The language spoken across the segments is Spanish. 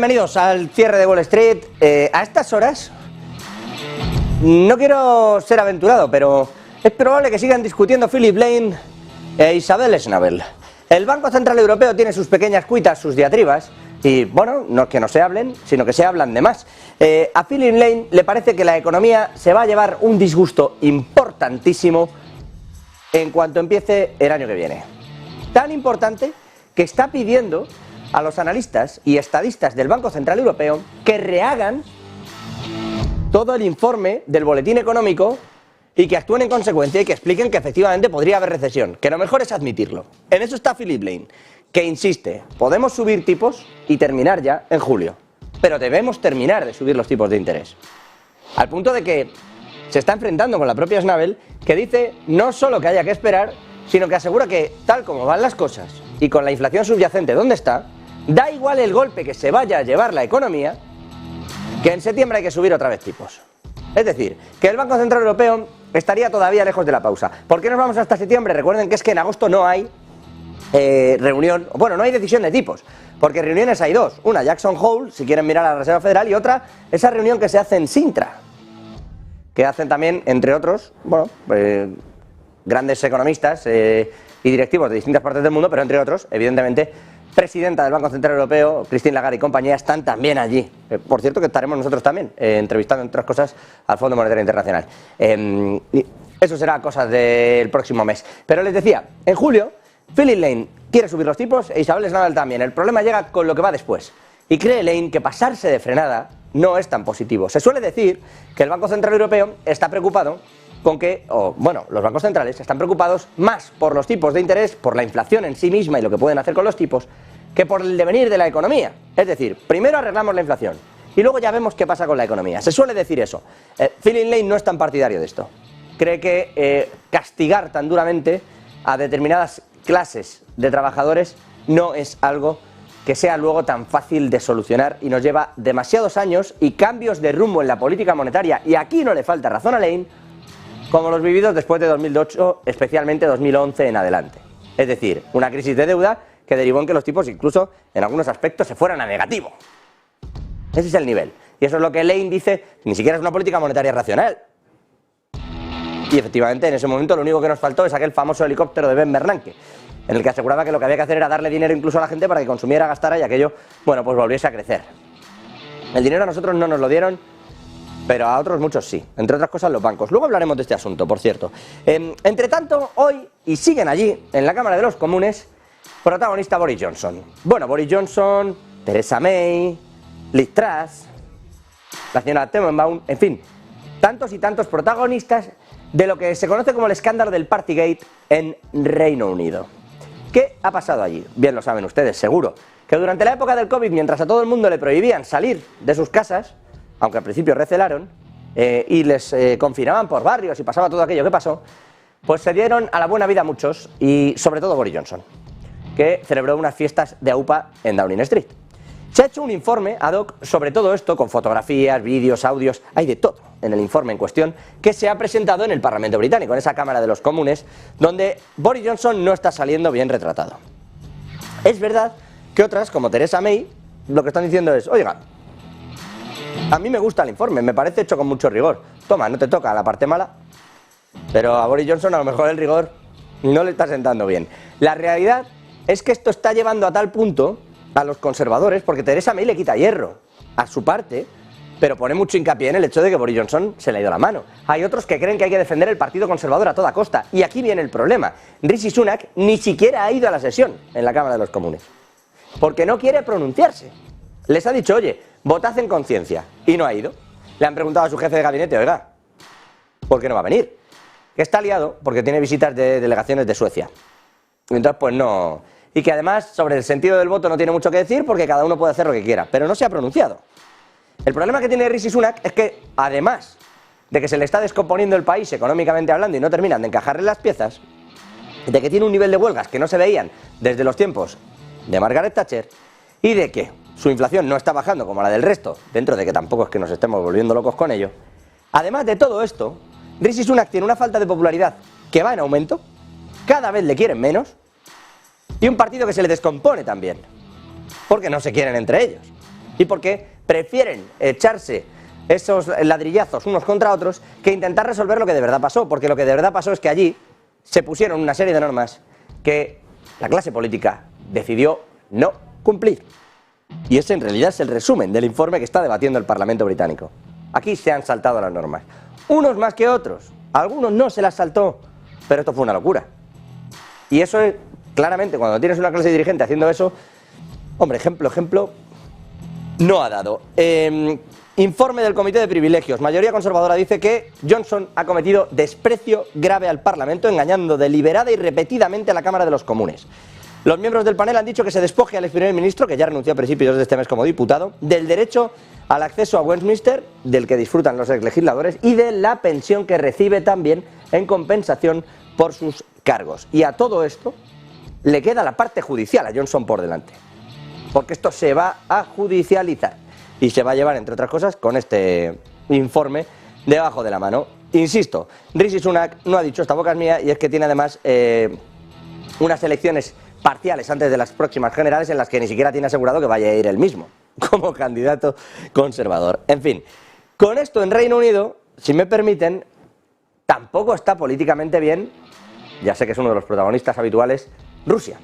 Bienvenidos al cierre de Wall Street. A estas horas, no quiero ser aventurado, pero es probable que sigan discutiendo Philip Lane e Isabel Schnabel. El Banco Central Europeo tiene sus pequeñas cuitas, sus diatribas, y bueno, no es que no se hablen, sino que se hablan de más. A Philip Lane le parece que la economía se va a llevar un disgusto importantísimo en cuanto empiece el año que viene. Tan importante que está pidiendo a los analistas y estadistas del Banco Central Europeo que rehagan todo el informe del boletín económico y que actúen en consecuencia y que expliquen que efectivamente podría haber recesión, que lo mejor es admitirlo. En eso está Philip Lane, que insiste, podemos subir tipos y terminar ya en julio, pero debemos terminar de subir los tipos de interés. Al punto de que se está enfrentando con la propia Schnabel, que dice no solo que haya que esperar, sino que asegura que tal como van las cosas y con la inflación subyacente donde está, da igual el golpe que se vaya a llevar la economía, que en septiembre hay que subir otra vez tipos. Es decir, que el Banco Central Europeo estaría todavía lejos de la pausa. ¿Por qué nos vamos hasta septiembre? Recuerden que es que en agosto no hay reunión, bueno, no hay decisión de tipos, porque reuniones hay dos, una Jackson Hole, si quieren mirar a la Reserva Federal, y otra, esa reunión que se hace en Sintra, que hacen también, entre otros, bueno, grandes economistas y directivos de distintas partes del mundo, pero entre otros, evidentemente, presidenta del Banco Central Europeo, Christine Lagarde y compañía, están también allí. Por cierto, que estaremos nosotros también, entrevistando, entre otras cosas, al Fondo Monetario Internacional. Eso será cosas del próximo mes. Pero les decía, en julio, Philip Lane quiere subir los tipos e Isabel Schnabel también. El problema llega con lo que va después. Y cree Lane que pasarse de frenada no es tan positivo. Se suele decir que el Banco Central Europeo está preocupado con que, los bancos centrales están preocupados más por los tipos de interés, por la inflación en sí misma y lo que pueden hacer con los tipos, que por el devenir de la economía. Es decir, primero arreglamos la inflación y luego ya vemos qué pasa con la economía. Se suele decir eso. Philip Lane no es tan partidario de esto. Cree que castigar tan duramente a determinadas clases de trabajadores no es algo que sea luego tan fácil de solucionar y nos lleva demasiados años y cambios de rumbo en la política monetaria, y aquí no le falta razón a Lane, como los vividos después de 2008, especialmente 2011 en adelante. Es decir, una crisis de deuda que derivó en que los tipos incluso en algunos aspectos se fueran a negativo. Ese es el nivel. Y eso es lo que Lane dice, ni siquiera es una política monetaria racional. Y efectivamente en ese momento lo único que nos faltó es aquel famoso helicóptero de Ben Bernanke, en el que aseguraba que lo que había que hacer era darle dinero incluso a la gente para que consumiera, gastara y aquello, bueno, pues volviese a crecer. El dinero a nosotros no nos lo dieron, pero a otros muchos sí, entre otras cosas los bancos. Luego hablaremos de este asunto, por cierto. Entre tanto, hoy, y siguen allí, en la Cámara de los Comunes, protagonista Boris Johnson. Bueno, Boris Johnson, Theresa May, Liz Truss, la señora Tenenbaum, en fin, tantos y tantos protagonistas de lo que se conoce como el escándalo del Partygate en Reino Unido. ¿Qué ha pasado allí? Bien lo saben ustedes, seguro, que durante la época del COVID, mientras a todo el mundo le prohibían salir de sus casas, aunque al principio recelaron, y les confinaban por barrios y pasaba todo aquello que pasó, pues se dieron a la buena vida muchos, y sobre todo Boris Johnson, que celebró unas fiestas de AUPA en Downing Street. Se ha hecho un informe ad hoc sobre todo esto, con fotografías, vídeos, audios, hay de todo en el informe en cuestión, que se ha presentado en el Parlamento Británico, en esa Cámara de los Comunes, donde Boris Johnson no está saliendo bien retratado. Es verdad que otras, como Theresa May, lo que están diciendo es, oiga, a mí me gusta el informe, me parece hecho con mucho rigor. Toma, no te toca la parte mala, pero a Boris Johnson a lo mejor el rigor no le está sentando bien. La realidad es que esto está llevando a tal punto a los conservadores, porque Theresa May le quita hierro a su parte, pero pone mucho hincapié en el hecho de que Boris Johnson se le ha ido la mano. Hay otros que creen que hay que defender el Partido Conservador a toda costa, y aquí viene el problema. Rishi Sunak ni siquiera ha ido a la sesión en la Cámara de los Comunes, porque no quiere pronunciarse. Les ha dicho, oye, votad en conciencia, y no ha ido. Le han preguntado a su jefe de gabinete, oiga, ¿por qué no va a venir? Que está liado porque tiene visitas de delegaciones de Suecia. Entonces, pues no. Y que además, sobre el sentido del voto no tiene mucho que decir porque cada uno puede hacer lo que quiera, pero no se ha pronunciado. El problema que tiene Rishi Sunak es que, además de que se le está descomponiendo el país económicamente hablando y no terminan de encajarle las piezas, de que tiene un nivel de huelgas que no se veían desde los tiempos de Margaret Thatcher, y de que su inflación no está bajando como la del resto, dentro de que tampoco es que nos estemos volviendo locos con ello. Además de todo esto, Rishi Sunak tiene una falta de popularidad que va en aumento, cada vez le quieren menos, y un partido que se le descompone también, porque no se quieren entre ellos. y porque prefieren echarse esos ladrillazos unos contra otros que intentar resolver lo que de verdad pasó, porque lo que de verdad pasó es que allí se pusieron una serie de normas que la clase política decidió no cumplir. Y ese en realidad es el resumen del informe que está debatiendo el Parlamento británico. Aquí se han saltado las normas, unos más que otros, algunos no se las saltó, pero esto fue una locura. Y eso es, claramente, cuando tienes una clase dirigente haciendo eso, hombre, ejemplo, no ha dado. Informe del Comité de Privilegios. Mayoría conservadora dice que Johnson ha cometido desprecio grave al Parlamento, engañando deliberada y repetidamente a la Cámara de los Comunes. Los miembros del panel han dicho que se despoje al ex primer ministro, que ya renunció a principios de este mes como diputado, del derecho al acceso a Westminster, del que disfrutan los exlegisladores, y de la pensión que recibe también en compensación por sus cargos. Y a todo esto le queda la parte judicial a Johnson por delante, porque esto se va a judicializar y se va a llevar, entre otras cosas, con este informe debajo de la mano. Insisto, Rishi Sunak no ha dicho esta boca es mía, y es que tiene además unas elecciones parciales antes de las próximas generales en las que ni siquiera tiene asegurado que vaya a ir él mismo como candidato conservador. En fin, con esto en Reino Unido, si me permiten, tampoco está políticamente bien, ya sé que es uno de los protagonistas habituales, Rusia.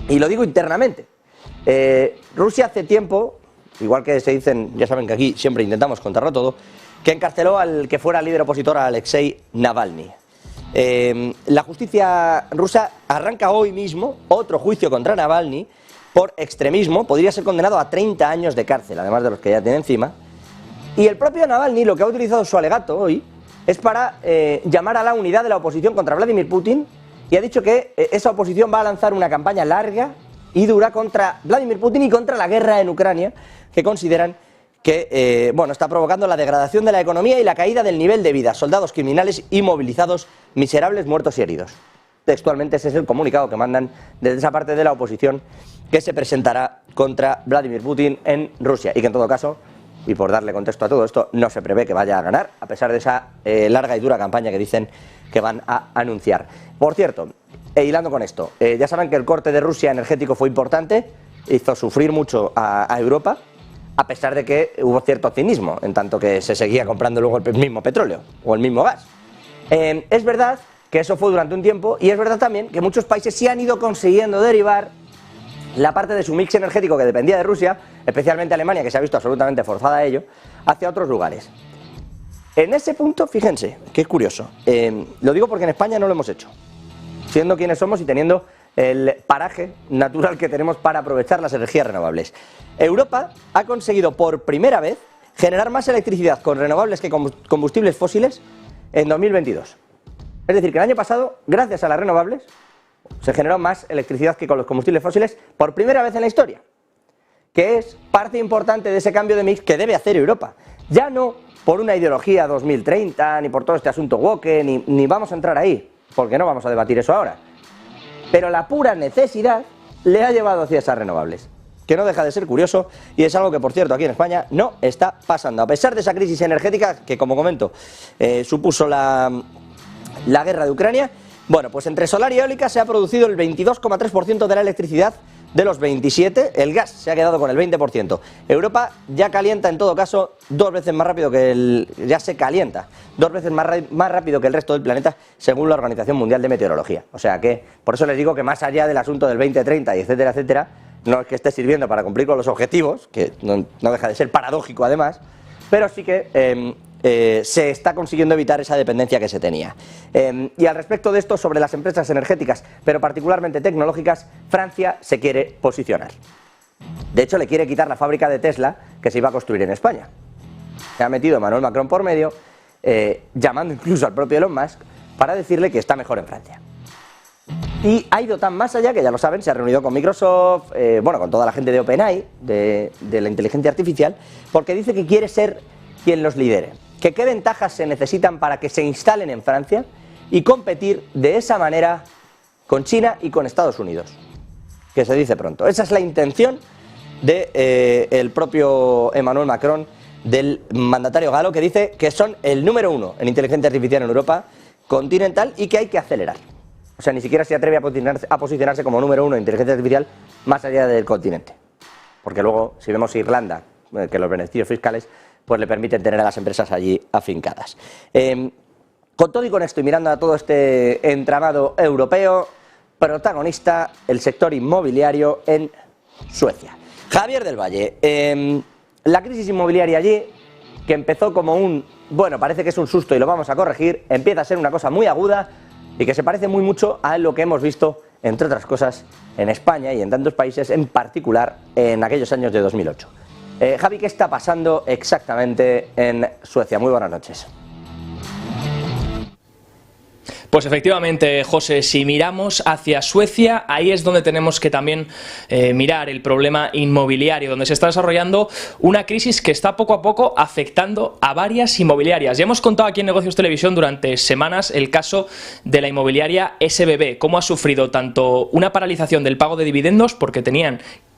Y lo digo internamente. Rusia hace tiempo, igual que se dicen, ya saben que aquí siempre intentamos contarlo todo, que encarceló al que fuera líder opositor, a Alexei Navalny. La justicia rusa arranca hoy mismo otro juicio contra Navalny por extremismo. Podría ser condenado a 30 años de cárcel, además de los que ya tiene encima. Y el propio Navalny lo que ha utilizado su alegato hoy es para llamar a la unidad de la oposición contra Vladimir Putin, y ha dicho que esa oposición va a lanzar una campaña larga y dura contra Vladimir Putin y contra la guerra en Ucrania, que consideran que está provocando la degradación de la economía y la caída del nivel de vida. Soldados criminales y movilizados, miserables, muertos y heridos. Textualmente ese es el comunicado que mandan desde esa parte de la oposición que se presentará contra Vladimir Putin en Rusia, y que en todo caso, y por darle contexto a todo esto, no se prevé que vaya a ganar, a pesar de esa larga y dura campaña que dicen que van a anunciar. Por cierto, hilando con esto, ya saben que el corte de Rusia energético fue importante, hizo sufrir mucho a Europa, a pesar de que hubo cierto cinismo, en tanto que se seguía comprando luego el mismo petróleo o el mismo gas. Es verdad que eso fue durante un tiempo, y es verdad también que muchos países sí han ido consiguiendo derivar la parte de su mix energético que dependía de Rusia, especialmente Alemania, que se ha visto absolutamente forzada a ello, hacia otros lugares. En ese punto, fíjense, que es curioso, lo digo porque en España no lo hemos hecho, siendo quienes somos y teniendo el paraje natural que tenemos para aprovechar las energías renovables. Europa ha conseguido por primera vez generar más electricidad con renovables que combustibles fósiles en 2022. Es decir, que el año pasado, gracias a las renovables, se generó más electricidad que con los combustibles fósiles por primera vez en la historia, que es parte importante de ese cambio de mix que debe hacer Europa. Ya no por una ideología 2030, ni por todo este asunto woke, ni vamos a entrar ahí, porque no vamos a debatir eso ahora. Pero la pura necesidad le ha llevado hacia esas renovables, que no deja de ser curioso, y es algo que, por cierto, aquí en España no está pasando. A pesar de esa crisis energética que, como comento, supuso la guerra de Ucrania, bueno, pues entre solar y eólica se ha producido el 22,3% de la electricidad de los 27, el gas se ha quedado con el 20%. Europa ya calienta, en todo caso, 2 veces más rápido que ya se calienta 2 veces más rápido que el resto del planeta, según la Organización Mundial de Meteorología. O sea que, por eso les digo que más allá del asunto del 2030 y etcétera, etcétera, no es que esté sirviendo para cumplir con los objetivos, que no deja de ser paradójico además, pero sí que se está consiguiendo evitar esa dependencia que se tenía. Y al respecto de esto, sobre las empresas energéticas, pero particularmente tecnológicas, Francia se quiere posicionar. De hecho, le quiere quitar la fábrica de Tesla que se iba a construir en España. Se ha metido Emmanuel Macron por medio, llamando incluso al propio Elon Musk para decirle que está mejor en Francia. Y ha ido tan más allá que, ya lo saben, se ha reunido con Microsoft, con toda la gente de OpenAI, de la inteligencia artificial, porque dice que quiere ser quien los lidere, que qué ventajas se necesitan para que se instalen en Francia y competir de esa manera con China y con Estados Unidos, que se dice pronto. Esa es la intención del propio Emmanuel Macron, del mandatario galo, que dice que son el número 1 en inteligencia artificial en Europa continental y que hay que acelerar. O sea, ni siquiera se atreve a posicionarse como número 1 en inteligencia artificial más allá del continente. porque luego, si vemos Irlanda, que los beneficios fiscales pues le permiten tener a las empresas allí afincadas. Con todo y con esto, y mirando a todo este entramado europeo, protagonista el sector inmobiliario en Suecia. Javier del Valle, la crisis inmobiliaria allí, que empezó como bueno, parece que es un susto y lo vamos a corregir, empieza a ser una cosa muy aguda y que se parece muy mucho a lo que hemos visto, entre otras cosas, en España y en tantos países, en particular en aquellos años de 2008. Javi, ¿qué está pasando exactamente en Suecia? Muy buenas noches. Pues efectivamente, José, si miramos hacia Suecia, ahí es donde tenemos que también mirar el problema inmobiliario, donde se está desarrollando una crisis que está poco a poco afectando a varias inmobiliarias. Ya hemos contado aquí en Negocios Televisión durante semanas el caso de la inmobiliaria SBB, cómo ha sufrido tanto una paralización del pago de dividendos porque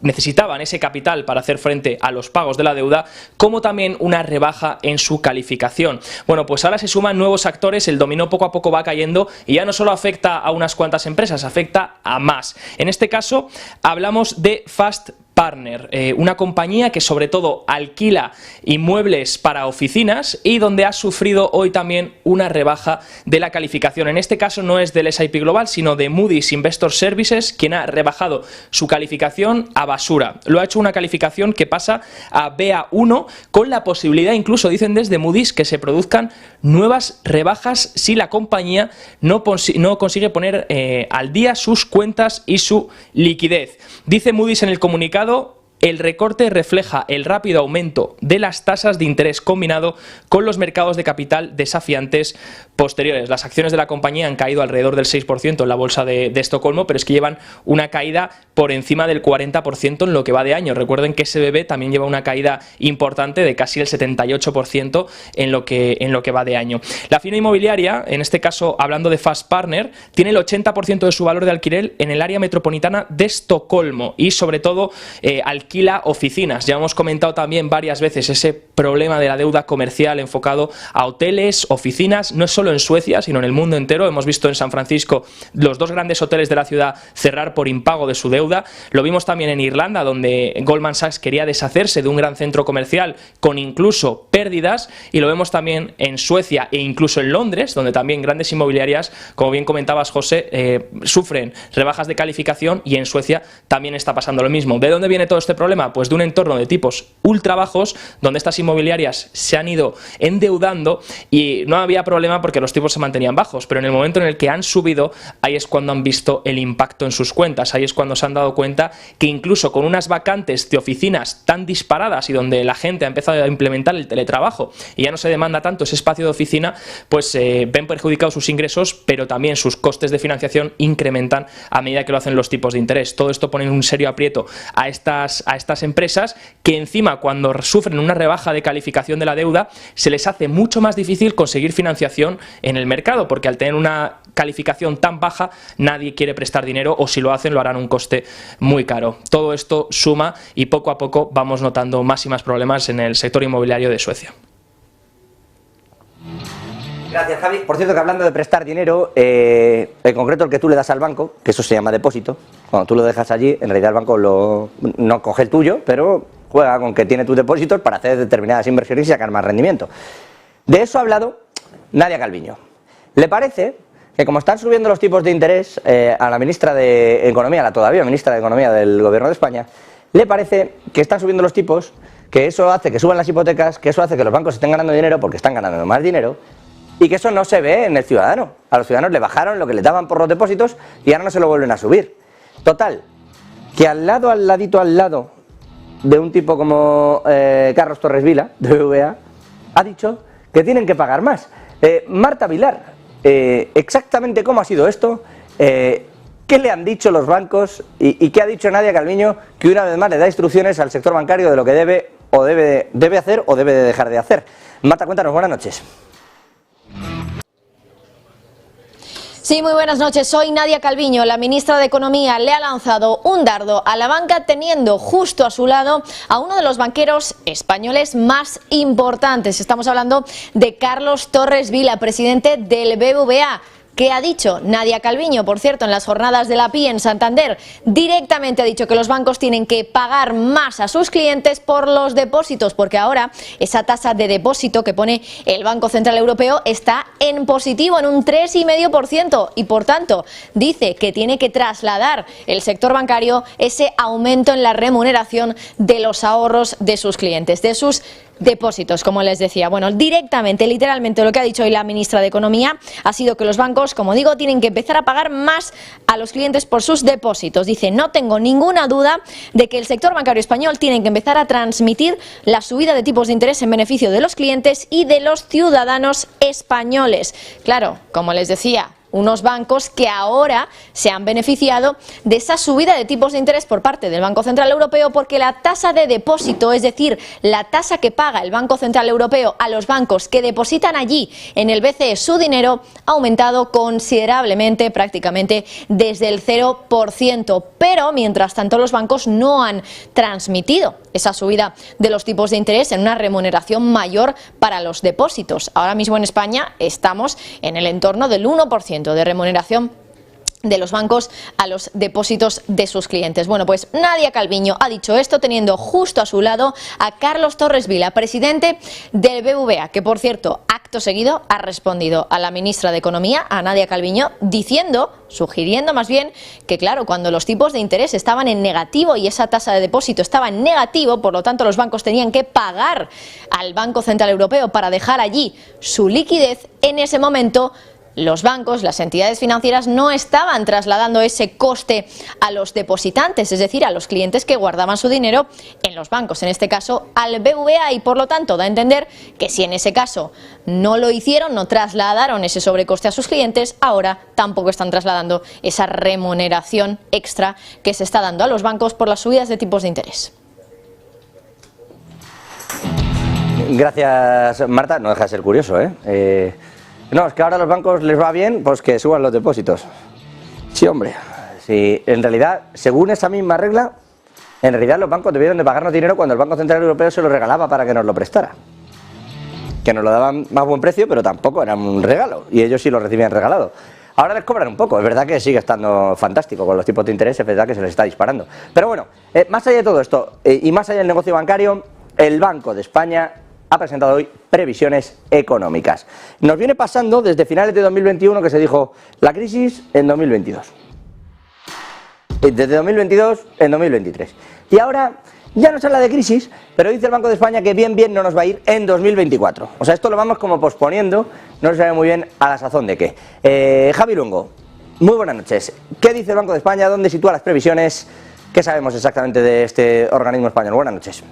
necesitaban ese capital para hacer frente a los pagos de la deuda, como también una rebaja en su calificación. Bueno, pues ahora se suman nuevos actores, el dominó poco a poco va cayendo y ya no solo afecta a unas cuantas empresas, afecta a más. En este caso hablamos de Fast Partner, una compañía que sobre todo alquila inmuebles para oficinas y donde ha sufrido hoy también una rebaja de la calificación. En este caso no es del S&P Global, sino de Moody's Investor Services, quien ha rebajado su calificación a basura. Lo ha hecho una calificación que pasa a Ba1, con la posibilidad, incluso dicen desde Moody's, que se produzcan nuevas rebajas si la compañía no consigue poner al día sus cuentas y su liquidez. Dice Moody's en el comunicado: el recorte refleja el rápido aumento de las tasas de interés combinado con los mercados de capital desafiantes posteriores. Las acciones de la compañía han caído alrededor del 6% en la bolsa de Estocolmo, pero es que llevan una caída por encima del 40% en lo que va de año. Recuerden que SBB también lleva una caída importante de casi el 78% en lo que va de año. La firma inmobiliaria, en este caso hablando de Fast Partner, tiene el 80% de su valor de alquiler en el área metropolitana de Estocolmo y sobre todo alquila oficinas. Ya hemos comentado también varias veces ese problema de la deuda comercial enfocado a hoteles, oficinas, no es solo en Suecia, sino en el mundo entero. Hemos visto en San Francisco los dos grandes hoteles de la ciudad cerrar por impago de su deuda. Lo vimos también en Irlanda, donde Goldman Sachs quería deshacerse de un gran centro comercial con incluso pérdidas, y lo vemos también en Suecia e incluso en Londres, donde también grandes inmobiliarias, como bien comentabas, José, sufren rebajas de calificación, y en Suecia también está pasando lo mismo. ¿De dónde viene todo este problema? Pues de un entorno de tipos ultra bajos, donde estas inmobiliarias se han ido endeudando y no había problema porque los tipos se mantenían bajos, pero en el momento en el que han subido, ahí es cuando han visto el impacto en sus cuentas, ahí es cuando se han dado cuenta que incluso con unas vacantes de oficinas tan disparadas y donde la gente ha empezado a implementar el teletrabajo y ya no se demanda tanto ese espacio de oficina, pues ven perjudicados sus ingresos, pero también sus costes de financiación incrementan a medida que lo hacen los tipos de interés. Todo esto pone en un serio aprieto a estas empresas, que encima cuando sufren una rebaja de calificación de la deuda se les hace mucho más difícil conseguir financiación en el mercado, porque al tener una calificación tan baja nadie quiere prestar dinero, o si lo hacen lo harán a un coste muy caro. Todo esto suma y poco a poco vamos notando más y más problemas en el sector inmobiliario de Suecia. Gracias, Javi. Por cierto, que hablando de prestar dinero, en concreto el que tú le das al banco, que eso se llama depósito, cuando tú lo dejas allí, en realidad el banco no coge el tuyo, pero juega con que tiene tus depósitos para hacer determinadas inversiones y sacar más rendimiento. De eso ha hablado Nadia Calviño. ¿Le parece que, como están subiendo los tipos de interés a la ministra de Economía, la todavía ministra de Economía del Gobierno de España, le parece que están subiendo los tipos, que eso hace que suban las hipotecas, que eso hace que los bancos estén ganando dinero porque están ganando más dinero, y que eso no se ve en el ciudadano? A los ciudadanos le bajaron lo que les daban por los depósitos y ahora no se lo vuelven a subir. Total, que al lado de un tipo como Carlos Torres Vila, de BBVA, ha dicho que tienen que pagar más. Marta Vilar, exactamente cómo ha sido esto, qué le han dicho los bancos y qué ha dicho Nadia Calviño, que una vez más le da instrucciones al sector bancario de lo que debe hacer o debe de dejar de hacer. Marta, cuéntanos, buenas noches. Sí, muy buenas noches. Soy Nadia Calviño. La ministra de Economía le ha lanzado un dardo a la banca, teniendo justo a su lado a uno de los banqueros españoles más importantes. Estamos hablando de Carlos Torres Vila, presidente del BBVA. ¿Qué ha dicho Nadia Calviño? Por cierto, en las jornadas de la PI en Santander, directamente ha dicho que los bancos tienen que pagar más a sus clientes por los depósitos, porque ahora esa tasa de depósito que pone el Banco Central Europeo está en positivo, en un 3,5%, y por tanto dice que tiene que trasladar el sector bancario ese aumento en la remuneración de los ahorros de sus clientes, de sus depósitos, como les decía. Bueno, directamente, literalmente, lo que ha dicho hoy la ministra de Economía ha sido que los bancos, como digo, tienen que empezar a pagar más a los clientes por sus depósitos. Dice: no tengo ninguna duda de que el sector bancario español tiene que empezar a transmitir la subida de tipos de interés en beneficio de los clientes y de los ciudadanos españoles. Claro, como les decía, unos bancos que ahora se han beneficiado de esa subida de tipos de interés por parte del Banco Central Europeo, porque la tasa de depósito, es decir, la tasa que paga el Banco Central Europeo a los bancos que depositan allí en el BCE su dinero, ha aumentado considerablemente, prácticamente desde el 0%. Pero, mientras tanto, los bancos no han transmitido esa subida de los tipos de interés en una remuneración mayor para los depósitos. Ahora mismo en España estamos en el entorno del 1% de remuneración de los bancos a los depósitos de sus clientes. Bueno, pues Nadia Calviño ha dicho esto teniendo justo a su lado a Carlos Torres Vila, presidente del BBVA, que, por cierto, acto seguido ha respondido a la ministra de Economía, a Nadia Calviño, sugiriendo más bien que, claro, cuando los tipos de interés estaban en negativo y esa tasa de depósito estaba en negativo, por lo tanto los bancos tenían que pagar al Banco Central Europeo para dejar allí su liquidez. En ese momento los bancos, las entidades financieras, no estaban trasladando ese coste a los depositantes, es decir, a los clientes que guardaban su dinero en los bancos, en este caso al BBVA, y por lo tanto da a entender que si en ese caso no lo hicieron, no trasladaron ese sobrecoste a sus clientes, ahora tampoco están trasladando esa remuneración extra que se está dando a los bancos por las subidas de tipos de interés. Gracias, Marta. No deja de ser curioso, ¿eh? No, es que ahora a los bancos les va bien, pues que suban los depósitos. Sí, hombre. Sí, en realidad, según esa misma regla, en realidad los bancos debieron de pagarnos dinero cuando el Banco Central Europeo se lo regalaba para que nos lo prestara. Que nos lo daban más buen precio, pero tampoco era un regalo, y ellos sí lo recibían regalado. Ahora les cobran un poco, es verdad que sigue estando fantástico con los tipos de interés, es verdad que se les está disparando. Pero bueno, más allá de todo esto, y más allá del negocio bancario, el Banco de España ha presentado hoy previsiones económicas. Nos viene pasando desde finales de 2021 que se dijo la crisis en 2022. Desde 2022 en 2023. Y ahora ya no se habla de crisis, pero dice el Banco de España que bien no nos va a ir en 2024. O sea, esto lo vamos como posponiendo, no se sabe muy bien a la sazón de qué. Javi Luengo, muy buenas noches. ¿Qué dice el Banco de España? ¿Dónde sitúa las previsiones? ¿Qué sabemos exactamente de este organismo español? Buenas noches.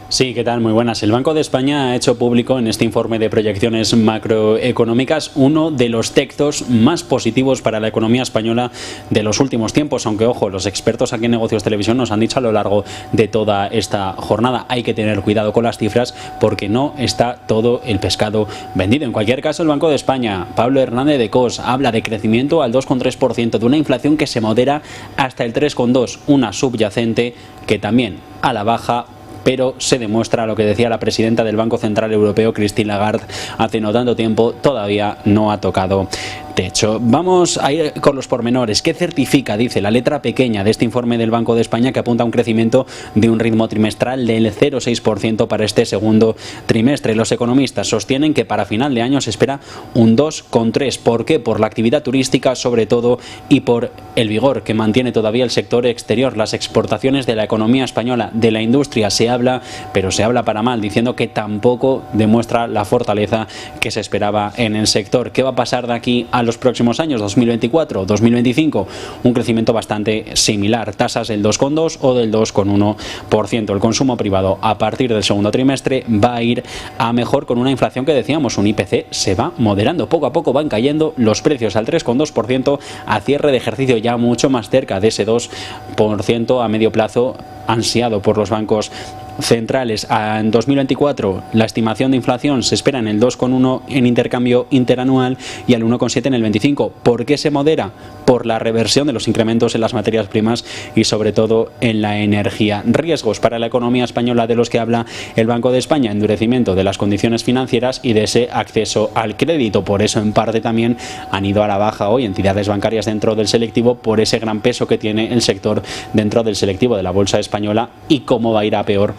Sí, ¿qué tal? Muy buenas. El Banco de España ha hecho público en este informe de proyecciones macroeconómicas uno de los textos más positivos para la economía española de los últimos tiempos, aunque, ojo, los expertos aquí en Negocios Televisión nos han dicho a lo largo de toda esta jornada: hay que tener cuidado con las cifras porque no está todo el pescado vendido. En cualquier caso, el Banco de España, Pablo Hernández de Cos, habla de crecimiento al 2,3%, de una inflación que se modera hasta el 3,2%, una subyacente que también a la baja, pero se demuestra lo que decía la presidenta del Banco Central Europeo, Christine Lagarde, hace no tanto tiempo: todavía no ha tocado techo. Vamos a ir con los pormenores. ¿Qué certifica, dice, la letra pequeña de este informe del Banco de España, que apunta a un crecimiento de un ritmo trimestral del 0,6% para este segundo trimestre? Los economistas sostienen que para final de año se espera un 2,3%. ¿Por qué? Por la actividad turística, sobre todo, y por el vigor que mantiene todavía el sector exterior. Las exportaciones de la economía española, de la industria, se habla, pero se habla para mal, diciendo que tampoco demuestra la fortaleza que se esperaba en el sector. ¿Qué va a pasar de aquí a los próximos años, 2024, 2025? Un crecimiento bastante similar, tasas del 2,2 o del 2,1%. El consumo privado a partir del segundo trimestre va a ir a mejor, con una inflación que decíamos, un IPC se va moderando, poco a poco van cayendo los precios al 3,2% a cierre de ejercicio, ya mucho más cerca de ese 2% a medio plazo ansiado por los bancos centrales. En 2024 la estimación de inflación se espera en el 2,1 en intercambio interanual y al 1,7 en el 25. ¿Por qué se modera? Por la reversión de los incrementos en las materias primas y sobre todo en la energía. Riesgos para la economía española de los que habla el Banco de España: endurecimiento de las condiciones financieras y de ese acceso al crédito. Por eso en parte también han ido a la baja hoy entidades bancarias dentro del selectivo, por ese gran peso que tiene el sector dentro del selectivo de la bolsa española y cómo va a ir a peor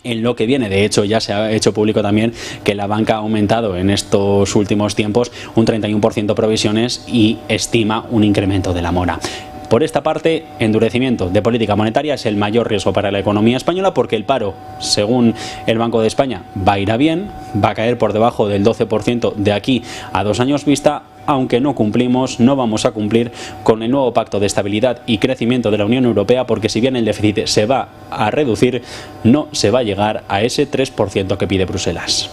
en lo que viene. De hecho, ya se ha hecho público también que la banca ha aumentado en estos últimos tiempos un 31% provisiones y estima un incremento de la mora. Por esta parte, endurecimiento de política monetaria es el mayor riesgo para la economía española, porque el paro, según el Banco de España, va a ir a bien, va a caer por debajo del 12% de aquí a 2 años vista, aunque no vamos a cumplir con el nuevo Pacto de Estabilidad y Crecimiento de la Unión Europea, porque si bien el déficit se va a reducir, no se va a llegar a ese 3% que pide Bruselas.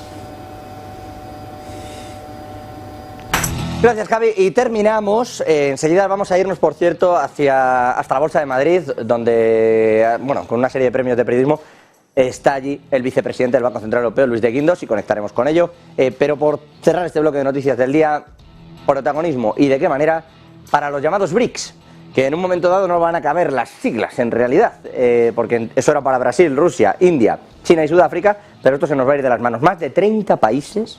Gracias, Javi. Y terminamos. Enseguida vamos a irnos, por cierto, hasta la Bolsa de Madrid, donde, bueno, con una serie de premios de periodismo, está allí el vicepresidente del Banco Central Europeo, Luis de Guindos, y conectaremos con ello. Pero por cerrar este bloque de noticias del día, protagonismo y de qué manera para los llamados BRICS, que en un momento dado no van a caber las siglas en realidad, porque eso era para Brasil, Rusia, India, China y Sudáfrica, pero esto se nos va a ir de las manos. Más de 30 países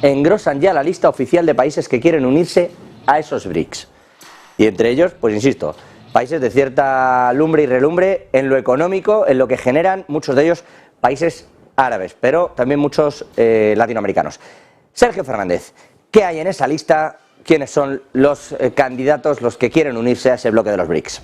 engrosan ya la lista oficial de países que quieren unirse a esos BRICS. Y entre ellos, pues insisto, países de cierta lumbre y relumbre en lo económico, en lo que generan, muchos de ellos países árabes, pero también muchos latinoamericanos. Sergio Fernández, ¿qué hay en esa lista? ¿Quiénes son los candidatos, los que quieren unirse a ese bloque de los BRICS?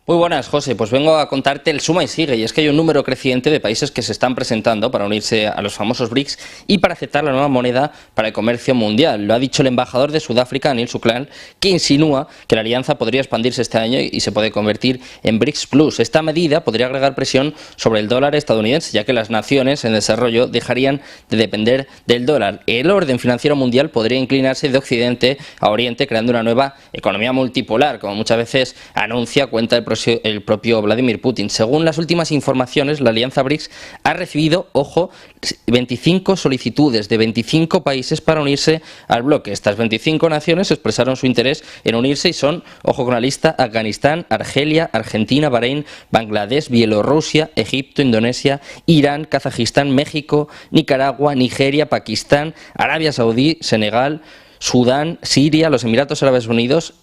Muy buenas, José. Pues vengo a contarte el suma y sigue, y es que hay un número creciente de países que se están presentando para unirse a los famosos BRICS y para aceptar la nueva moneda para el comercio mundial. Lo ha dicho el embajador de Sudáfrica, Anil Suklan, que insinúa que la alianza podría expandirse este año y se puede convertir en BRICS Plus. Esta medida podría agregar presión sobre el dólar estadounidense, ya que las naciones en desarrollo dejarían de depender del dólar. El orden financiero mundial podría inclinarse de occidente a oriente, creando una nueva economía multipolar, como muchas veces cuenta el propio Vladimir Putin. Según las últimas informaciones, la alianza BRICS ha recibido, ojo, 25 solicitudes de 25 países para unirse al bloque. Estas 25 naciones expresaron su interés en unirse y son, ojo con la lista: Afganistán, Argelia, Argentina, Bahrein, Bangladesh, Bielorrusia, Egipto, Indonesia, Irán, Kazajistán, México, Nicaragua, Nigeria, Pakistán, Arabia Saudí, Senegal, Sudán, Siria, los Emiratos Árabes Unidos,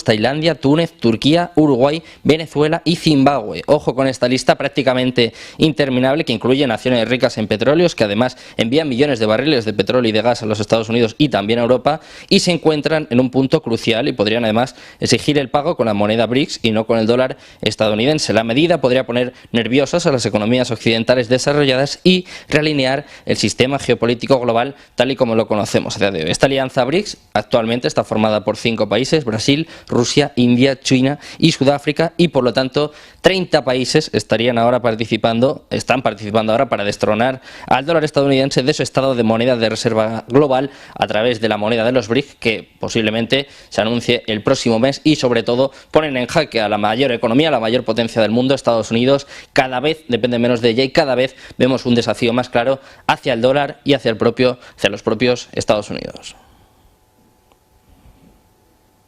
Tailandia, Túnez, Turquía, Uruguay, Venezuela y Zimbabue. Ojo con esta lista prácticamente interminable, que incluye naciones ricas en petróleos, que además envían millones de barriles de petróleo y de gas a los Estados Unidos y también a Europa, y se encuentran en un punto crucial y podrían además exigir el pago con la moneda BRICS y no con el dólar estadounidense. La medida podría poner nerviosas a las economías occidentales desarrolladas y realinear el sistema geopolítico global tal y como lo conocemos a día de hoy. Esta alianza BRICS actualmente está formada por 5 países: Brasil, Rusia, India, China y Sudáfrica, y por lo tanto 30 países están participando ahora para destronar al dólar estadounidense de su estado de moneda de reserva global a través de la moneda de los BRICS, que posiblemente se anuncie el próximo mes, y sobre todo ponen en jaque a la mayor economía, la mayor potencia del mundo, Estados Unidos. Cada vez depende menos de ella y cada vez vemos un desafío más claro hacia el dólar y hacia los propios Estados Unidos.